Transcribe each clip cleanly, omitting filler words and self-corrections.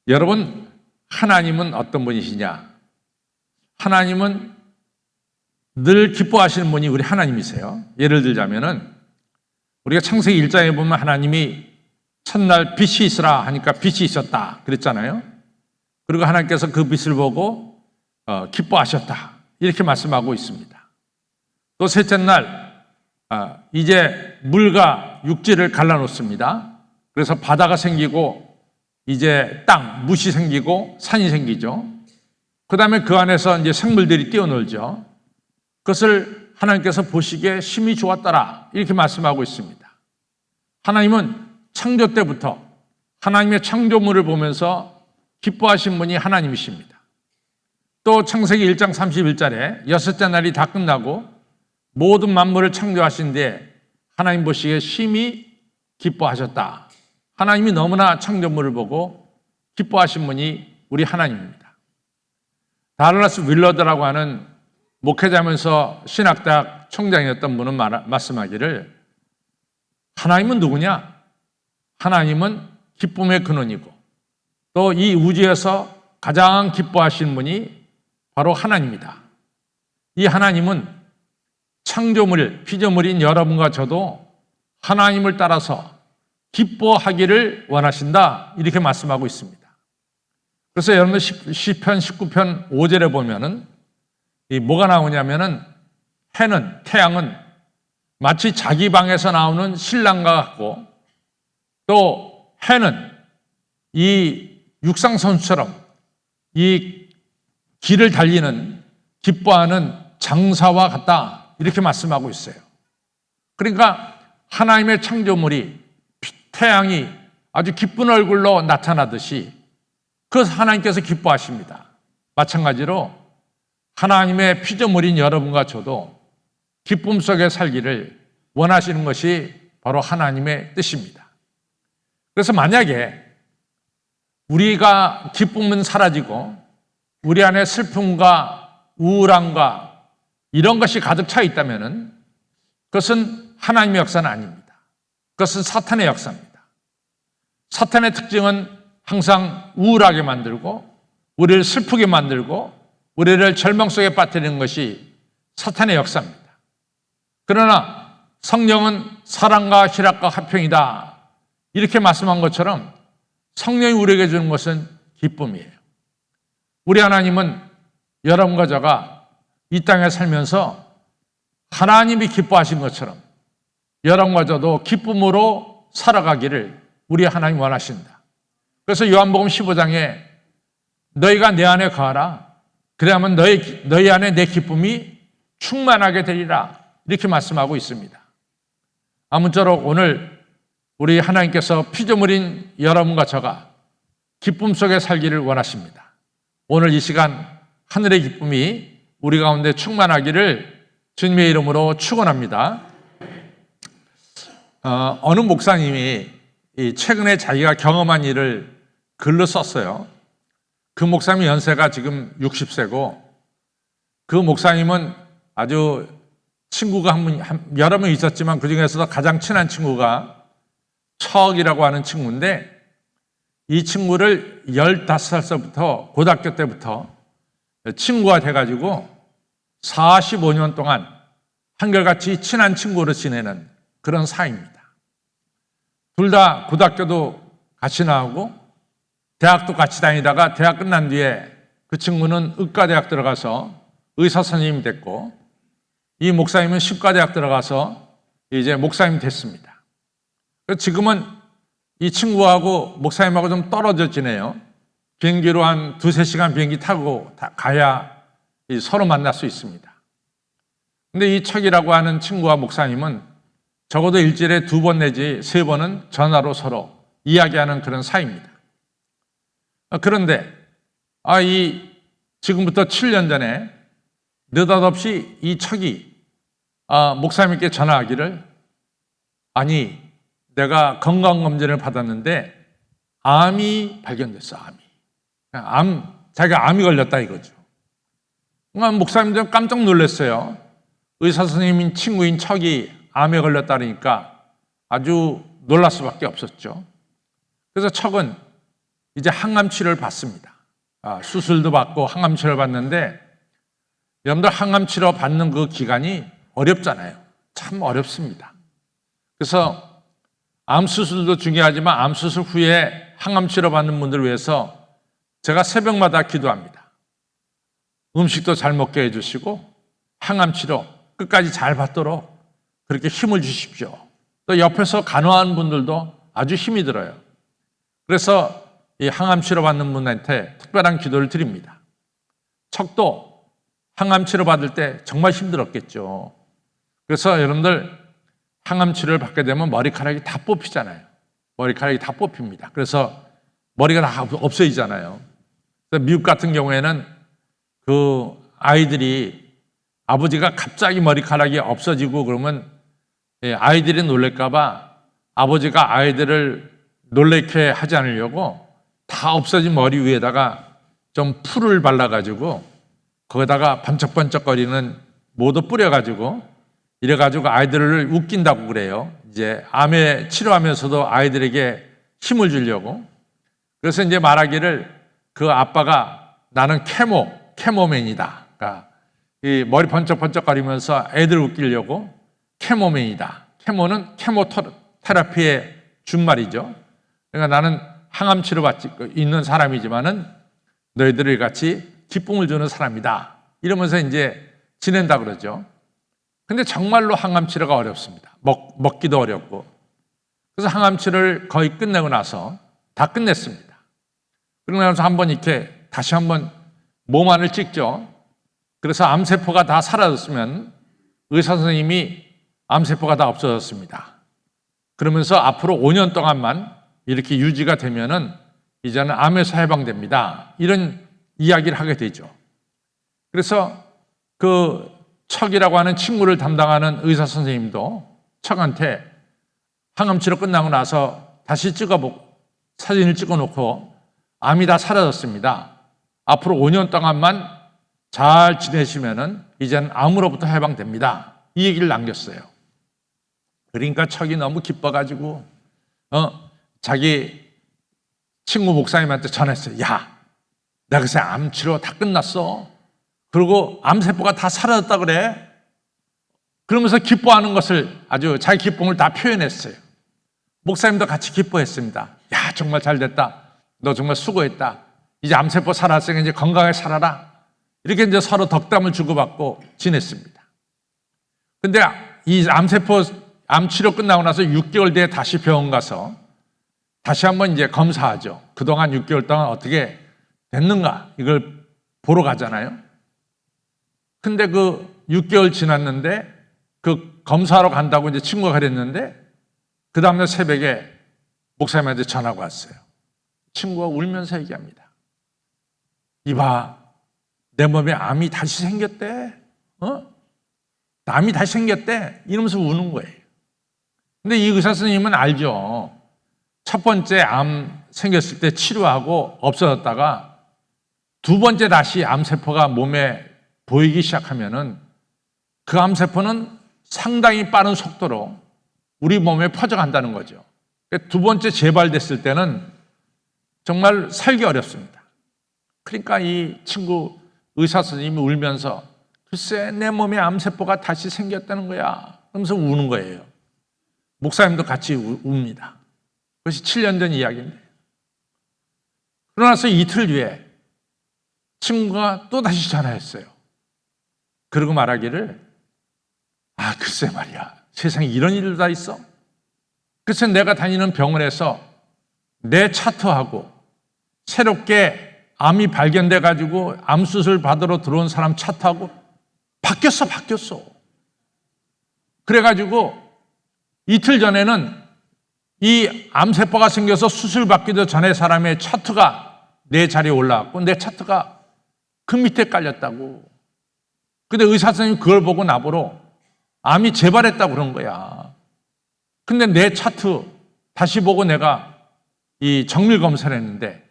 여러분, 하나님은 어떤 분이시냐? 하나님은 늘 기뻐하시는 분이 우리 하나님이세요. 예를 들자면은 우리가 창세기 1장에 보면 하나님이 첫날 빛이 있으라 하니까 빛이 있었다 그랬잖아요. 그리고 하나님께서 그 빛을 보고 기뻐하셨다 이렇게 말씀하고 있습니다. 또 셋째 날 이제 물과 육지를 갈라놓습니다. 그래서 바다가 생기고 이제 땅, 무시 생기고 산이 생기죠. 그 다음에 그 안에서 이제 생물들이 뛰어놀죠. 그것을 하나님께서 보시기에 심히 좋았더라 이렇게 말씀하고 있습니다. 하나님은 창조 때부터 하나님의 창조물을 보면서 기뻐하신 분이 하나님이십니다. 또 창세기 1장 31절에 여섯째 날이 다 끝나고 모든 만물을 창조하신 뒤에 하나님 보시기에 심히 기뻐하셨다. 하나님이 너무나 창조물을 보고 기뻐하신 분이 우리 하나님입니다. 달러스 윌러드라고 하는 목회자면서 신학대학 총장이었던 분은 말씀하기를 하나님은 누구냐? 하나님은 기쁨의 근원이고 또 이 우주에서 가장 기뻐하시는 분이 바로 하나님이다. 이 하나님은 창조물, 피조물인 여러분과 저도 하나님을 따라서 기뻐하기를 원하신다 이렇게 말씀하고 있습니다. 그래서 여러분 시편 19편 5절에 보면은 뭐가 나오냐면은 해는 태양은 마치 자기 방에서 나오는 신랑과 같고 또 해는 이 육상 선수처럼 이 길을 달리는 기뻐하는 장사와 같다 이렇게 말씀하고 있어요. 그러니까 하나님의 창조물이 태양이 아주 기쁜 얼굴로 나타나듯이 그 하나님께서 기뻐하십니다. 마찬가지로 하나님의 피조물인 여러분과 저도 기쁨 속에 살기를 원하시는 것이 바로 하나님의 뜻입니다. 그래서 만약에 우리가 기쁨은 사라지고 우리 안에 슬픔과 우울함과 이런 것이 가득 차 있다면 그것은 하나님의 역사는 아닙니다. 그것은 사탄의 역사입니다. 사탄의 특징은 항상 우울하게 만들고 우리를 슬프게 만들고 우리를 절망 속에 빠뜨리는 것이 사탄의 역사입니다. 그러나 성령은 사랑과 희락과 화평이다 이렇게 말씀한 것처럼 성령이 우리에게 주는 것은 기쁨이에요. 우리 하나님은 여러분과 저가 이 땅에 살면서 하나님이 기뻐하신 것처럼 여러분과 저도 기쁨으로 살아가기를 우리 하나님 원하신다. 그래서 요한복음 15장에 너희가 내 안에 거하라. 그래야만 너희 안에 내 기쁨이 충만하게 되리라. 이렇게 말씀하고 있습니다. 아무쪼록 오늘 우리 하나님께서 피조물인 여러분과 저가 기쁨 속에 살기를 원하십니다. 오늘 이 시간 하늘의 기쁨이 우리 가운데 충만하기를 주님의 이름으로 축원합니다. 어느 목사님이 최근에 자기가 경험한 일을 글로 썼어요. 그 목사님 연세가 지금 60세고 그 목사님은 아주 친구가 여러 명 있었지만 그중에서도 가장 친한 친구가 척이라고 하는 친구인데 이 친구를 15살부터 고등학교 때부터 친구가 돼가지고 45년 동안 한결같이 친한 친구로 지내는 그런 사이입니다. 둘 다 고등학교도 같이 나오고 대학도 같이 다니다가 대학 끝난 뒤에 그 친구는 의과대학 들어가서 의사 선생님이 됐고 이 목사님은 신과대학 들어가서 이제 목사님이 됐습니다. 지금은 이 친구하고 목사님하고 좀 떨어져 지내요. 비행기로 한 2-3시간 비행기 타고 가야 서로 만날 수 있습니다. 근데 이 척이라고 하는 친구와 목사님은 적어도 일주일에 2번 내지 3번은 전화로 서로 이야기하는 그런 사이입니다. 그런데 지금부터 7년 전에 느닷없이 이 척이 목사님께 전화하기를 아니 내가 건강검진을 받았는데 암이 발견됐어. 자기가 암이 걸렸다 이거죠. 목사님도 깜짝 놀랐어요. 의사 선생님인 친구인 척이 암에 걸렸다니까 아주 놀랄 수밖에 없었죠. 그래서 척은 이제 항암 치료를 받습니다. 수술도 받고 항암 치료를 받는데 여러분들 항암 치료 받는 그 기간이 어렵잖아요. 참 어렵습니다. 그래서 암 수술도 중요하지만 암 수술 후에 항암 치료 받는 분들을 위해서 제가 새벽마다 기도합니다. 음식도 잘 먹게 해주시고 항암 치료 끝까지 잘 받도록 그렇게 힘을 주십시오. 또 옆에서 간호하는 분들도 아주 힘이 들어요. 그래서 이 항암 치료 받는 분한테 특별한 기도를 드립니다. 척도 항암 치료 받을 때 정말 힘들었겠죠. 그래서 여러분들 항암 치료를 받게 되면 머리카락이 다 뽑히잖아요. 머리카락이 다 뽑힙니다. 그래서 머리가 다 없어지잖아요. 미국 같은 경우에는 그 아이들이 아버지가 갑자기 머리카락이 없어지고 그러면 아이들이 놀랄까봐 아버지가 아이들을 놀래게 하지 않으려고 다 없어진 머리 위에다가 좀 풀을 발라가지고 거기다가 번쩍번쩍거리는 모두 뿌려가지고 이래가지고 아이들을 웃긴다고 그래요. 이제 암에 치료하면서도 아이들에게 힘을 주려고. 그래서 이제 말하기를 그 아빠가 나는 캐모맨이다. 그러니까 이 머리 번쩍번쩍거리면서 애들 웃기려고 캐모맨이다. 캐모는 케모테라피의 준말이죠. 그러니까 나는 항암 치료 받고 있는 사람이지만은 너희들이 같이 기쁨을 주는 사람이다. 이러면서 이제 지낸다 그러죠. 근데 정말로 항암 치료가 어렵습니다. 먹기도 어렵고. 그래서 항암 치료를 거의 끝내고 나서 다 끝냈습니다. 그러고 나서 한번 이렇게 다시 한번 몸 안을 찍죠. 그래서 암세포가 다 사라졌으면 의사 선생님이 암세포가 다 없어졌습니다. 그러면서 앞으로 5년 동안만 이렇게 유지가 되면은 이제는 암에서 해방됩니다. 이런 이야기를 하게 되죠. 그래서 그 척이라고 하는 친구를 담당하는 의사 선생님도 척한테 항암 치료 끝나고 나서 다시 사진을 찍어놓고 암이 다 사라졌습니다. 앞으로 5년 동안만 잘 지내시면은 이제는 암으로부터 해방됩니다. 이 얘기를 남겼어요. 그러니까 척이 너무 기뻐가지고 자기 친구 목사님한테 전했어요. 야, 내가 글쎄 암 치료 다 끝났어. 그리고 암세포가 다 사라졌다 그래. 그러면서 기뻐하는 것을 아주 자기 기쁨을 다 표현했어요. 목사님도 같이 기뻐했습니다. 야, 정말 잘 됐다. 너 정말 수고했다. 이제 암세포 살았으니까 이제 건강하게 살아라. 이렇게 이제 서로 덕담을 주고받고 지냈습니다. 근데 이 암 치료 끝나고 나서 6개월 뒤에 다시 병원 가서 다시 한번 이제 검사하죠. 그동안 6개월 동안 어떻게 됐는가 이걸 보러 가잖아요. 근데 그 6개월 지났는데 그 검사하러 간다고 이제 친구가 그랬는데 그 다음날 새벽에 목사님한테 전화가 왔어요. 친구가 울면서 얘기합니다. 이봐, 내 몸에 암이 다시 생겼대. 암이 다시 생겼대. 이러면서 우는 거예요. 근데 이 의사 선생님은 알죠. 첫 번째 암 생겼을 때 치료하고 없어졌다가 두 번째 다시 암세포가 몸에 보이기 시작하면은 그 암세포는 상당히 빠른 속도로 우리 몸에 퍼져간다는 거죠. 두 번째 재발됐을 때는 정말 살기 어렵습니다. 그러니까 이 친구 의사 선생님이 울면서 글쎄 내 몸에 암세포가 다시 생겼다는 거야. 그러면서 우는 거예요. 목사님도 같이 웁니다. 그것이 7년 전 이야기인데. 그러고 나서 이틀 뒤에 친구가 또 다시 전화했어요. 그러고 말하기를 글쎄 말이야. 세상에 이런 일도 다 있어? 글쎄 내가 다니는 병원에서 내 차트하고 새롭게 암이 발견돼 가지고 암 수술 받으러 들어온 사람 차트하고 바뀌었어. 그래가지고 이틀 전에는 이 암세포가 생겨서 수술 받기도 전에 사람의 차트가 내 자리에 올라왔고 내 차트가 그 밑에 깔렸다고. 근데 의사 선생님이 그걸 보고 나보러 암이 재발했다고 그런 거야. 근데 내 차트 다시 보고 내가 이 정밀 검사를 했는데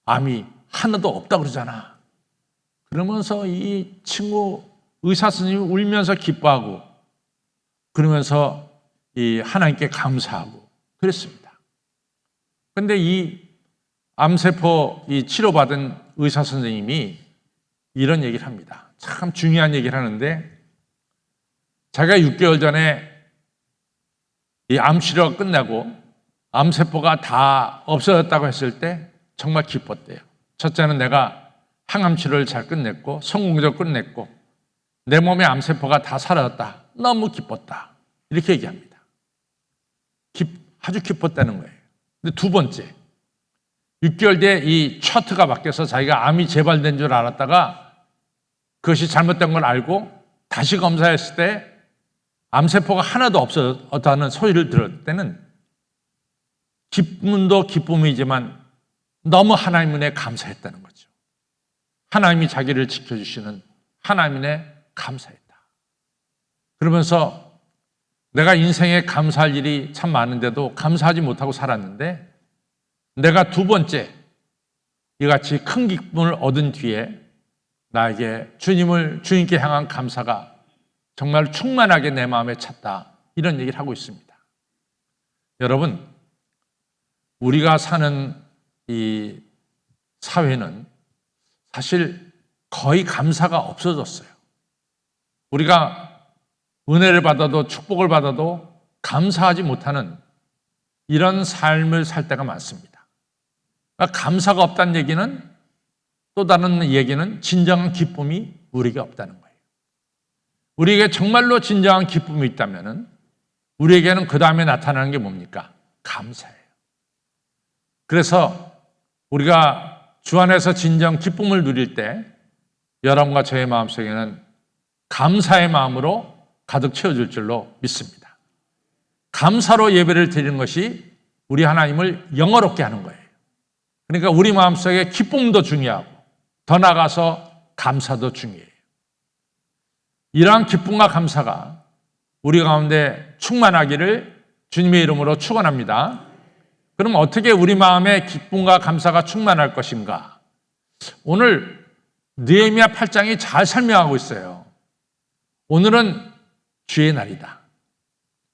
암이 하나도 없다고 그러잖아. 그러면서 이 친구 의사 선생님이 울면서 기뻐하고 그러면서 이 하나님께 감사하고 그랬습니다. 근데 이 암세포 이 치료받은 의사 선생님이 이런 얘기를 합니다. 참 중요한 얘기를 하는데, 자기가 6개월 전에 이 암 치료가 끝나고 암세포가 다 없어졌다고 했을 때 정말 기뻤대요. 첫째는 내가 항암 치료를 잘 끝냈고 성공적으로 끝냈고 내 몸에 암세포가 다 사라졌다. 너무 기뻤다. 이렇게 얘기합니다. 아주 기뻤다는 거예요. 근데 두 번째, 6개월 뒤에 이 차트가 바뀌어서 자기가 암이 재발된 줄 알았다가 그것이 잘못된 걸 알고 다시 검사했을 때 암세포가 하나도 없었다는 소리를 들을 때는 기쁨도 기쁨이지만 너무 하나님 은혜에 감사했다는 거죠. 하나님이 자기를 지켜주시는 하나님 은혜에 감사했다. 그러면서 내가 인생에 감사할 일이 참 많은데도 감사하지 못하고 살았는데 내가 두 번째 이같이 큰 기쁨을 얻은 뒤에 나에게 주님께 향한 감사가 정말 충만하게 내 마음에 찼다. 이런 얘기를 하고 있습니다. 여러분, 우리가 사는 이 사회는 사실 거의 감사가 없어졌어요. 우리가 은혜를 받아도 축복을 받아도 감사하지 못하는 이런 삶을 살 때가 많습니다. 그러니까 감사가 없다는 얘기는, 또 다른 얘기는 진정한 기쁨이 우리에게 없다는 거예요. 우리에게 정말로 진정한 기쁨이 있다면 우리에게는 그 다음에 나타나는 게 뭡니까? 감사예요. 그래서 우리가 주 안에서 진정 기쁨을 누릴 때 여러분과 저의 마음속에는 감사의 마음으로 가득 채워질 줄로 믿습니다. 감사로 예배를 드리는 것이 우리 하나님을 영화롭게 하는 거예요. 그러니까 우리 마음속에 기쁨도 중요하고 더 나아가서 감사도 중요해요. 이러한 기쁨과 감사가 우리 가운데 충만하기를 주님의 이름으로 축원합니다. 그럼 어떻게 우리 마음에 기쁨과 감사가 충만할 것인가? 오늘 느헤미야 8장이 잘 설명하고 있어요. 오늘은 주의 날이다.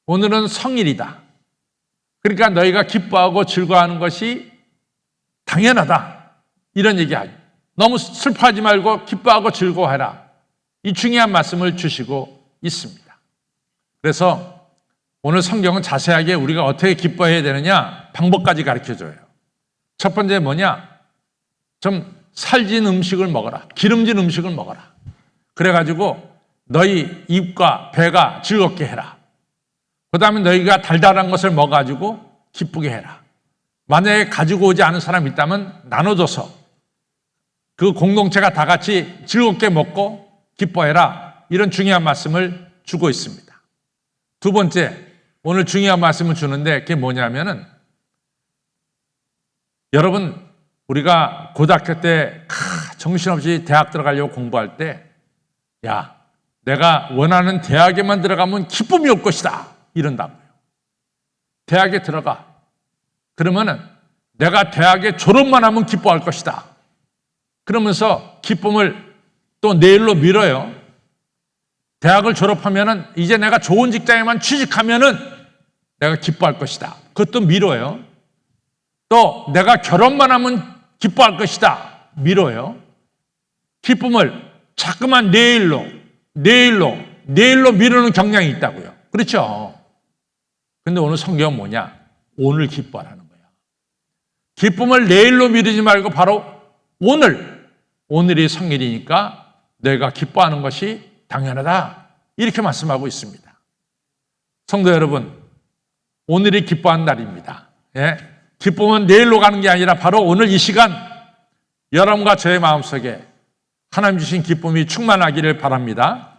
오늘은 성일이다. 그러니까 너희가 기뻐하고 즐거워하는 것이 당연하다. 이런 얘기하죠. 너무 슬퍼하지 말고 기뻐하고 즐거워해라. 이 중요한 말씀을 주시고 있습니다. 그래서 오늘 성경은 자세하게 우리가 어떻게 기뻐해야 되느냐 방법까지 가르쳐줘요. 첫 번째 뭐냐? 좀 살진 음식을 먹어라. 기름진 음식을 먹어라. 그래가지고 너희 입과 배가 즐겁게 해라. 그 다음에 너희가 달달한 것을 먹어가지고 기쁘게 해라. 만약에 가지고 오지 않은 사람이 있다면 나눠줘서 그 공동체가 다 같이 즐겁게 먹고 기뻐해라. 이런 중요한 말씀을 주고 있습니다. 두 번째, 오늘 중요한 말씀을 주는데 그게 뭐냐면은 여러분, 우리가 고등학교 때 정신없이 대학 들어가려고 공부할 때 야, 내가 원하는 대학에만 들어가면 기쁨이 올 것이다. 이런다고요. 대학에 들어가. 그러면은 내가 대학에 졸업만 하면 기뻐할 것이다. 그러면서 기쁨을 또 내일로 미뤄요. 대학을 졸업하면은 이제 내가 좋은 직장에만 취직하면은 내가 기뻐할 것이다. 그것도 미뤄요. 또 내가 결혼만 하면 기뻐할 것이다. 미뤄요. 기쁨을 자꾸만 내일로 미루는 경향이 있다고요. 그렇죠? 근데 오늘 성경은 뭐냐? 오늘 기뻐하라는 거야. 기쁨을 내일로 미루지 말고 바로 오늘이 성일이니까 내가 기뻐하는 것이 당연하다. 이렇게 말씀하고 있습니다. 성도 여러분, 오늘이 기뻐하는 날입니다. 예? 기쁨은 내일로 가는 게 아니라 바로 오늘 이 시간 여러분과 저의 마음속에 하나님 주신 기쁨이 충만하기를 바랍니다.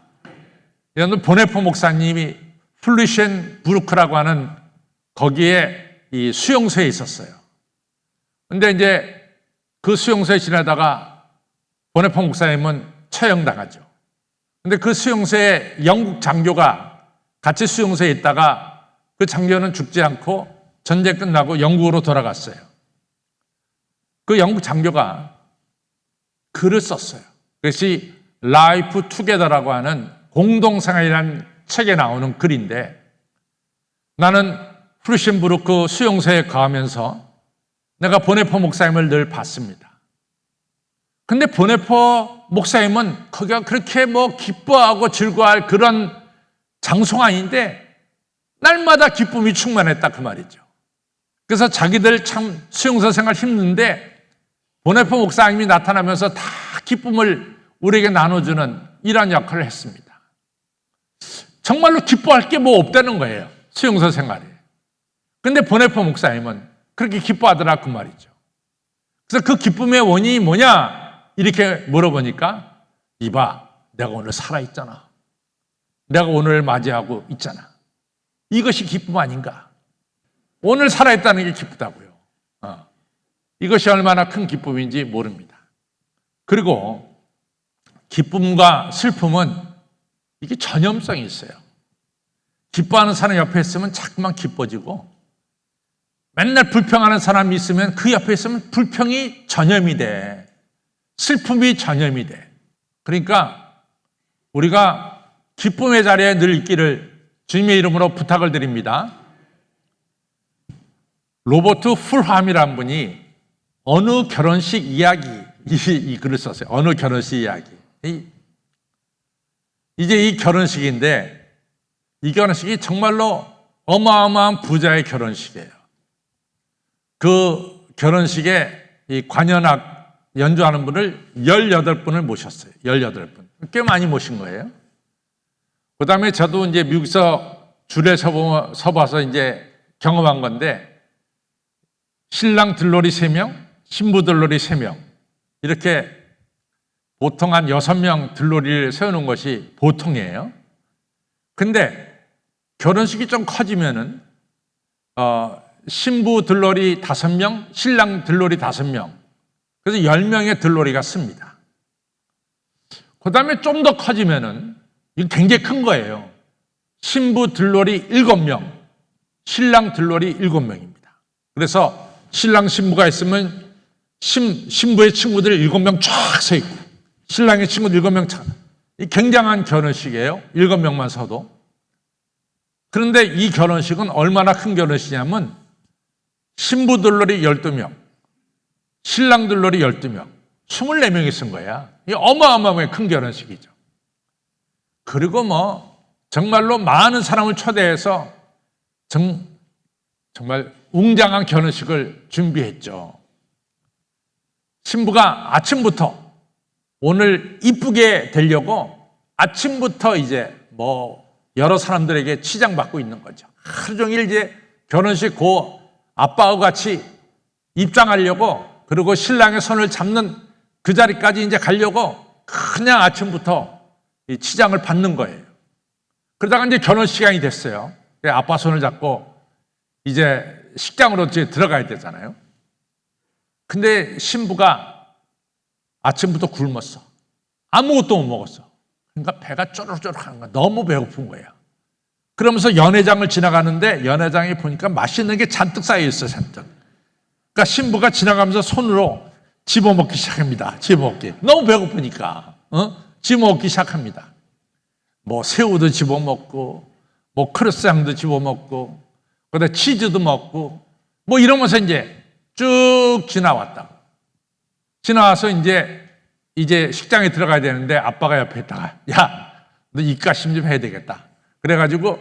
여러분, 보네포 목사님이 플루셴 부르크라고 하는 거기에 이 수용소에 있었어요. 근데 이제 그 수용소에 지내다가 보네포 목사님은 처형당하죠. 근데 그 수용소에 영국 장교가 같이 수용소에 있다가 그 장교는 죽지 않고 전쟁 끝나고 영국으로 돌아갔어요. 그 영국 장교가 글을 썼어요. 그것이 라이프 투게더라고 하는 공동생활이라는 책에 나오는 글인데 나는 플루셴부르크 수용소에 가면서 내가 보네포 목사님을 늘 봤습니다. 근데 보네포 목사님은 거기가 그렇게 뭐 기뻐하고 즐거워할 그런 장소가 아닌데 날마다 기쁨이 충만했다 그 말이죠. 그래서 자기들 참 수용소 생활 힘든데 보네포 목사님이 나타나면서 다 기쁨을 우리에게 나눠주는 이러한 역할을 했습니다. 정말로 기뻐할 게 뭐 없다는 거예요. 수용소 생활에. 근데 보네포 목사님은 그렇게 기뻐하더라 그 말이죠. 그래서 그 기쁨의 원인이 뭐냐 이렇게 물어보니까 이봐 내가 오늘 살아있잖아. 내가 오늘 맞이하고 있잖아. 이것이 기쁨 아닌가? 오늘 살아있다는 게 기쁘다고요. 이것이 얼마나 큰 기쁨인지 모릅니다. 그리고 기쁨과 슬픔은 이게 전염성이 있어요. 기뻐하는 사람 옆에 있으면 자꾸만 기뻐지고 맨날 불평하는 사람이 있으면 그 옆에 있으면 불평이 전염이 돼. 슬픔이 전염이 돼. 그러니까 우리가 기쁨의 자리에 늘 있기를 주님의 이름으로 부탁을 드립니다. 로버트 풀함이라는 분이 어느 결혼식 이야기 이 글을 썼어요. 어느 결혼식 이야기. 이제 이 결혼식인데 이 결혼식이 정말로 어마어마한 부자의 결혼식이에요. 그 결혼식에 이 관현악 연주하는 분을 18분을 모셨어요. 18분. 꽤 많이 모신 거예요. 그 다음에 저도 이제 미국에서 줄에 서봐서 이제 경험한 건데 신랑 들러리 3명, 신부 들러리 3명 이렇게 보통 한 6명 들러리를 세우는 것이 보통이에요. 근데 결혼식이 좀 커지면은 신부 들러리 5명, 신랑 들러리 5명 그래서 10명의 들러리가 씁니다. 그 다음에 좀 더 커지면은 이거 굉장히 큰 거예요. 신부 들러리 7명, 신랑 들러리 7명입니다. 그래서 신랑 신부가 있으면 신부의 친구들 7명 쫙 서 있고 신랑의 친구들 7명 쫙. 굉장한 결혼식이에요. 7명만 서도. 그런데 이 결혼식은 얼마나 큰 결혼식이냐면 신부 들러리 12명, 신랑 들러리 12명, 24명이 쓴 거야. 이 어마어마하게 큰 결혼식이죠. 그리고 뭐 정말로 많은 사람을 초대해서 정말 웅장한 결혼식을 준비했죠. 신부가 아침부터 오늘 이쁘게 되려고 아침부터 이제 뭐 여러 사람들에게 치장받고 있는 거죠. 하루 종일 이제 결혼식 고 아빠하고 같이 입장하려고 그리고 신랑의 손을 잡는 그 자리까지 이제 가려고 그냥 아침부터 이 치장을 받는 거예요. 그러다가 이제 결혼 시간이 됐어요. 아빠 손을 잡고 이제 식장으로 이제 들어가야 되잖아요. 근데 신부가 아침부터 굶었어. 아무것도 못 먹었어. 그러니까 배가 쪼르륵하는 거야. 너무 배고픈 거야. 그러면서 연회장을 지나가는데 연회장에 보니까 맛있는 게 잔뜩 쌓여 있어, 잔뜩. 그러니까 신부가 지나가면서 손으로 집어먹기 시작합니다. 집어먹기. 너무 배고프니까. 집어먹기 시작합니다. 뭐 새우도 집어먹고 뭐 크로스상도 집어먹고 그다음에 치즈도 먹고 뭐 이러면서 이제 쭉 지나왔다. 지나와서 이제 식장에 들어가야 되는데 아빠가 옆에 있다가 야, 너 입가심 좀 해야 되겠다. 그래가지고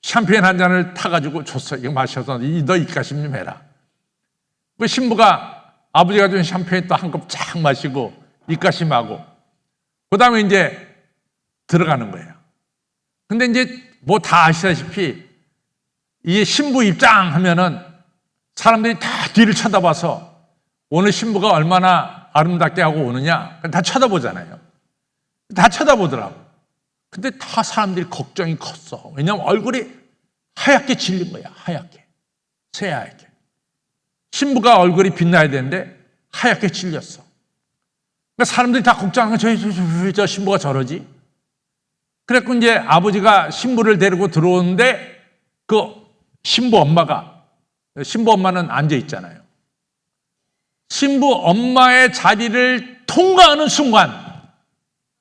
샴페인 한 잔을 타가지고 줬어. 이거 마셔서 너 입가심 좀 해라. 그 신부가 아버지가 준 샴페인 또 한 컵 쫙 마시고 입가심하고 그 다음에 이제 들어가는 거예요. 근데 이제 뭐 다 아시다시피 이 신부 입장하면은 사람들이 다 뒤를 쳐다봐서 오늘 신부가 얼마나 아름답게 하고 오느냐 다 쳐다보잖아요. 다 쳐다보더라고. 근데 다 사람들이 걱정이 컸어. 왜냐하면 얼굴이 하얗게 질린 거야. 하얗게. 새하얗게. 신부가 얼굴이 빛나야 되는데 하얗게 질렸어. 그러니까 사람들이 다 걱정하는 거야. 저 신부가 저러지? 그래서 이제 아버지가 신부를 데리고 들어오는데 그 신부 엄마는 앉아 있잖아요. 신부 엄마의 자리를 통과하는 순간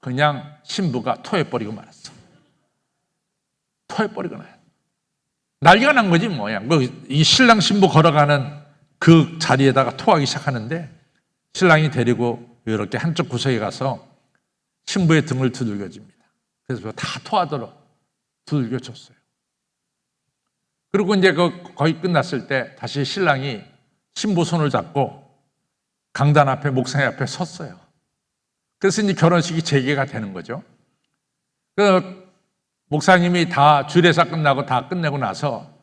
그냥 신부가 토해버리고 말았어. 토해버리고 나요. 난리가 난 거지 뭐야. 이 신랑 신부 걸어가는 그 자리에다가 토하기 시작하는데 신랑이 데리고 이렇게 한쪽 구석에 가서 신부의 등을 두들겨줍니다. 그래서 다 토하도록 두들겨줬어요. 그리고 이제 거의 끝났을 때 다시 신랑이 신부 손을 잡고 강단 앞에 목사님 앞에 섰어요. 그래서 이제 결혼식이 재개가 되는 거죠. 그 목사님이 다 주례사 끝나고 다 끝내고 나서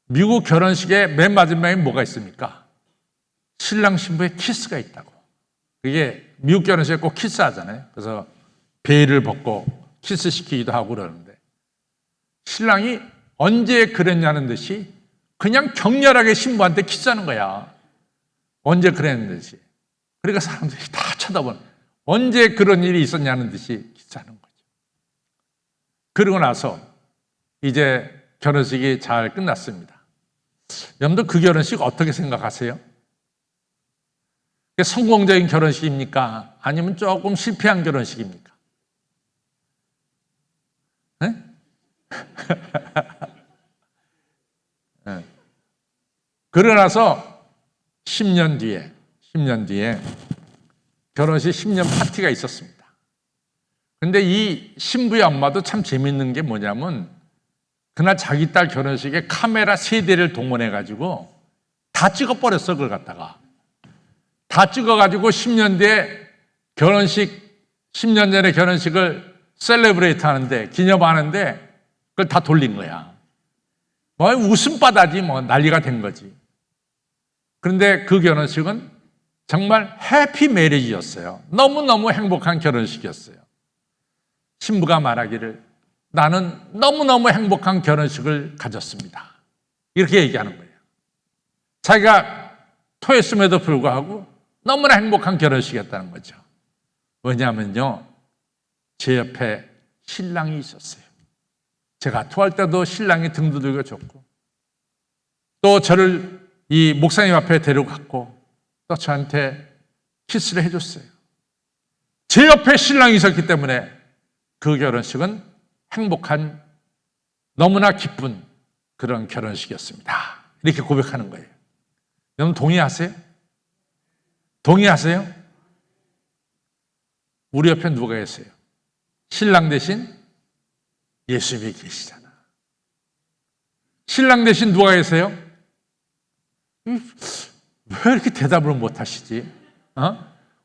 미국 결혼식의 맨 마지막에 뭐가 있습니까? 신랑 신부의 키스가 있다고. 그게 미국 결혼식에 꼭 키스하잖아요. 그래서 베일을 벗고 키스시키기도 하고 그러는데 신랑이 언제 그랬냐는 듯이 그냥 격렬하게 신부한테 키스하는 거야. 언제 그랬는 듯이. 그러니까 사람들이 다 쳐다보는, 언제 그런 일이 있었냐는 듯이 키스하는 거죠. 그러고 나서 이제 결혼식이 잘 끝났습니다. 여러분들 그 결혼식 어떻게 생각하세요? 성공적인 결혼식입니까? 아니면 조금 실패한 결혼식입니까? 네? 네. 그러고 나서 10년 뒤에 결혼식 10년 파티가 있었습니다. 근데 이 신부의 엄마도 참 재밌는 게 뭐냐면 그날 자기 딸 결혼식에 카메라 3대를 동원해가지고 다 찍어버렸어. 그걸 갖다가 다 찍어가지고 10년 뒤에 결혼식, 10년 전에 결혼식을 셀레브레이트 하는데, 기념하는데 그걸 다 돌린 거야. 뭐 웃음바다지 뭐 난리가 된 거지. 그런데 그 결혼식은 정말 해피 메리지였어요. 너무너무 행복한 결혼식이었어요. 신부가 말하기를 나는 너무너무 행복한 결혼식을 가졌습니다. 이렇게 얘기하는 거예요. 자기가 토했음에도 불구하고 너무나 행복한 결혼식이었다는 거죠. 왜냐하면요, 제 옆에 신랑이 있었어요. 제가 토할 때도 신랑이 등 두들겨 줬고, 또 저를 이 목사님 앞에 데려갔고, 또 저한테 키스를 해줬어요. 제 옆에 신랑이 있었기 때문에 그 결혼식은 행복한, 너무나 기쁜 그런 결혼식이었습니다. 이렇게 고백하는 거예요. 여러분 동의하세요? 동의하세요? 우리 옆에 누가 계세요? 신랑 대신 예수님이 계시잖아. 신랑 대신 누가 계세요? 왜 이렇게 대답을 못 하시지?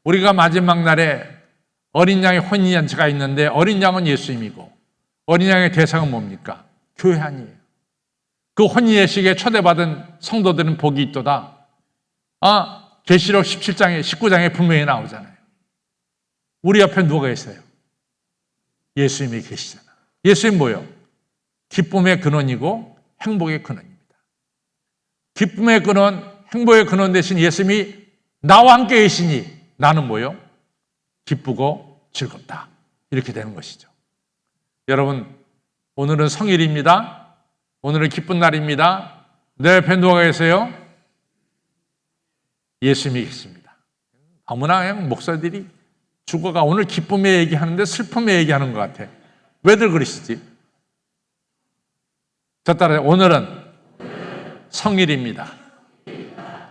우리가 마지막 날에 어린 양의 혼인잔치가 있는데 어린 양은 예수님이고 어린 양의 대상은 뭡니까? 교회 아니에요. 그 혼인 예식에 초대받은 성도들은 복이 있도다. 계시록 17장에 19장에 분명히 나오잖아요. 우리 옆에 누가 계세요? 예수님이 계시잖아. 예수님 뭐요? 기쁨의 근원이고 행복의 근원입니다. 기쁨의 근원, 행복의 근원 대신 예수님이 나와 함께 계시니 나는 뭐요? 기쁘고 즐겁다. 이렇게 되는 것이죠. 여러분, 오늘은 성일입니다. 오늘은 기쁜 날입니다. 내 옆에 누가 계세요? 예수님이 계십니다. 너무나 그냥 목사들이 죽어가 오늘 기쁨의 얘기하는데 슬픔의 얘기하는 것 같아. 왜들 그러시지? 저 따라 오늘은 성일입니다.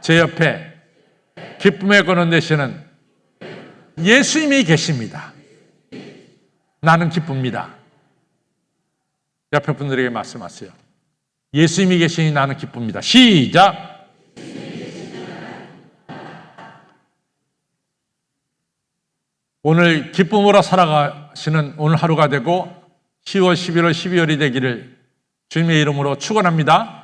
제 옆에 기쁨의 근원 되시는 예수님이 계십니다. 나는 기쁩니다. 옆에 분들에게 말씀하세요. 예수님이 계시니 나는 기쁩니다. 시작! 오늘 기쁨으로 살아가시는 오늘 하루가 되고 10월, 11월, 12월이 되기를 주님의 이름으로 축원합니다.